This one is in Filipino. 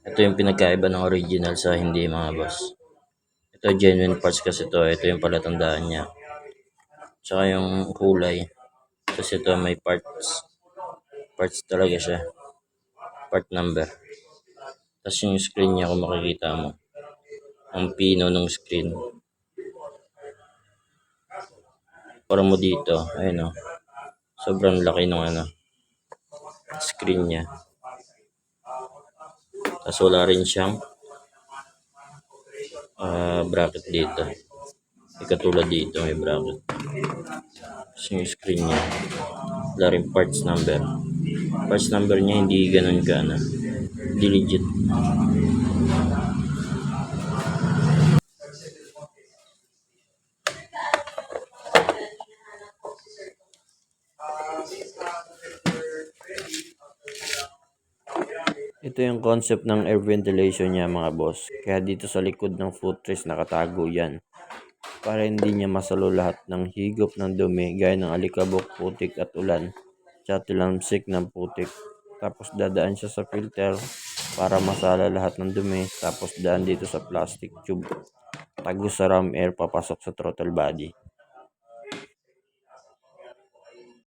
Ito yung pinagkaiba ng original sa hindi, mga boss. Ito genuine parts kasi to. Ito yung palatandaan niya. Tsaka yung kulay. Kasi ito may parts. Parts talaga siya. Part number. Tapos yung screen niya, kung makikita mo. Ang pino ng screen. Para mo dito, ayun o. Sobrang laki ng screen niya. Tapos wala rin siyang bracket dito. Hindi katulad dito, may bracket. Tapos yung screen niya, wala rin parts number. Parts number niya hindi ganun ka hindi legit. Ito yung concept ng air ventilation niya, mga boss. Kaya dito sa likod ng footrest nakatago yan. Para hindi niya masalo lahat ng higop ng dumi gaya ng alikabok, putik at ulan. Tsaka tilamsik ng putik. Tapos dadaan siya sa filter para masala lahat ng dumi. Tapos daan dito sa plastic tube. Tagos sa ram air papasok sa throttle body.